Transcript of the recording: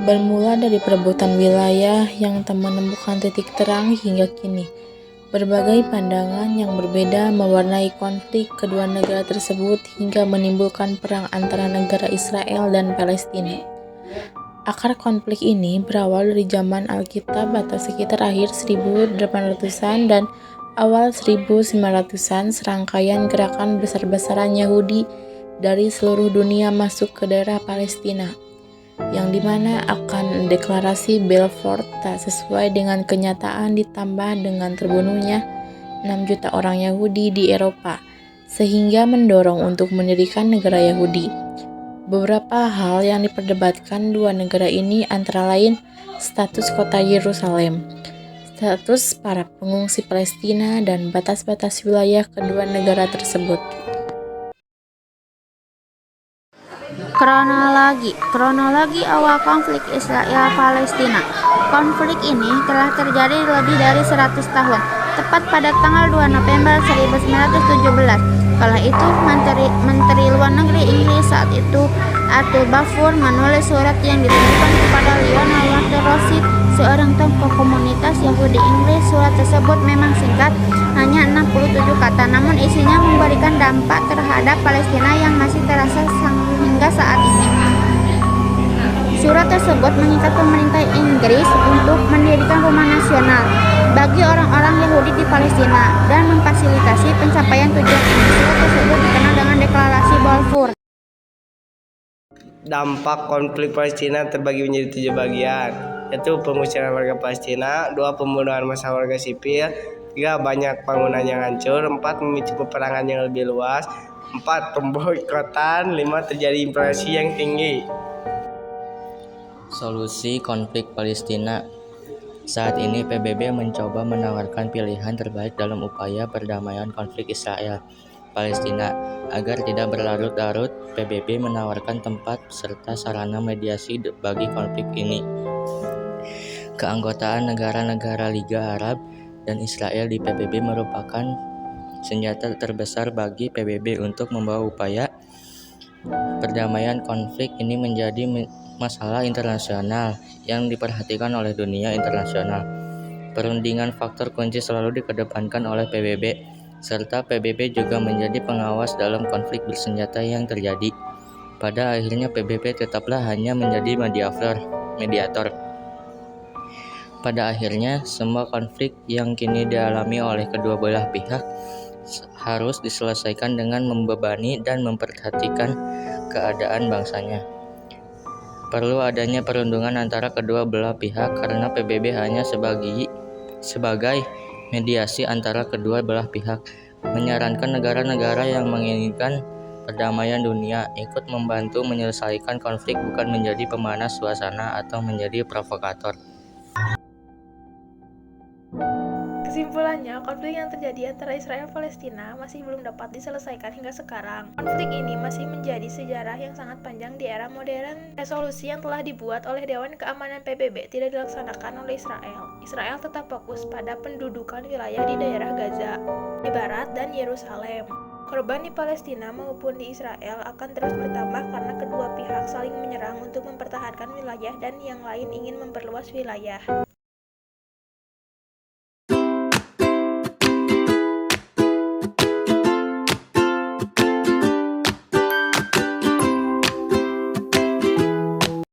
Bermula dari perebutan wilayah yang tak menemukan titik terang hingga kini, berbagai pandangan yang berbeda mewarnai konflik kedua negara tersebut hingga menimbulkan perang antara negara Israel dan Palestina. Akar konflik ini berawal dari zaman Alkitab atau sekitar akhir 1800-an dan awal 1900-an. Serangkaian gerakan besar-besaran Yahudi dari seluruh dunia masuk ke daerah Palestina, yang dimana akan deklarasi Balfour tak sesuai dengan kenyataan, ditambah dengan terbunuhnya 6 juta orang Yahudi di Eropa, sehingga mendorong untuk mendirikan negara Yahudi. Beberapa hal yang diperdebatkan dua negara ini antara lain status kota Yerusalem, status para pengungsi Palestina, dan batas-batas wilayah kedua negara tersebut. Kronologi awal konflik Israel-Palestina. Konflik ini telah terjadi lebih dari 100 tahun, tepat pada tanggal 2 November 1917. Kala itu, Menteri Luar Negeri Inggris saat itu, Arthur Balfour, menulis surat yang ditujukan kepada Lionel Walter Rothschild, seorang tokoh komunitas Yahudi Inggris. Surat tersebut memang singkat, hanya 67 kata, namun isinya memberikan dampak terhadap Palestina yang masih terasa hingga saat ini. Surat tersebut mengikat pemerintah Inggris untuk mendirikan rumah nasional bagi orang-orang Yahudi di Palestina dan memfasilitasi pencapaian tujuan ini. Surat tersebut dikenal dengan Deklarasi Balfour. Dampak konflik Palestina terbagi menjadi 7 bagian, yaitu pengusiran warga Palestina, 2 pembunuhan massa warga sipil, 3 banyak bangunan yang hancur, 4 memicu peperangan yang lebih luas, 4 pemboikotan, 5 terjadi inflasi yang tinggi. Solusi konflik Palestina. Saat ini PBB mencoba menawarkan pilihan terbaik dalam upaya perdamaian konflik Israel-Palestina. Agar tidak berlarut-larut, PBB menawarkan tempat serta sarana mediasi bagi konflik ini. Keanggotaan negara-negara Liga Arab dan Israel di PBB merupakan senjata terbesar bagi PBB untuk membawa upaya perdamaian. Konflik ini menjadi masalah internasional yang diperhatikan oleh dunia internasional. Perundingan faktor kunci selalu dikedepankan oleh PBB, serta PBB juga menjadi pengawas dalam konflik bersenjata yang terjadi. Pada akhirnya PBB tetaplah hanya menjadi mediator. Pada akhirnya, semua konflik yang kini dialami oleh kedua belah pihak harus diselesaikan dengan membebani dan memperhatikan keadaan bangsanya. Perlu adanya perundingan antara kedua belah pihak karena PBB hanya sebagai mediasi antara kedua belah pihak. Menyarankan negara-negara yang menginginkan perdamaian dunia ikut membantu menyelesaikan konflik, bukan menjadi pemanas suasana atau menjadi provokator. Kesimpulannya, konflik yang terjadi antara Israel dan Palestina masih belum dapat diselesaikan hingga sekarang. Konflik ini masih menjadi sejarah yang sangat panjang di era modern. Resolusi yang telah dibuat oleh Dewan Keamanan PBB tidak dilaksanakan oleh Israel. Israel tetap fokus pada pendudukan wilayah di daerah Gaza, di Barat, dan Yerusalem. Korban di Palestina maupun di Israel akan terus bertambah karena kedua pihak saling menyerang untuk mempertahankan wilayah dan yang lain ingin memperluas wilayah.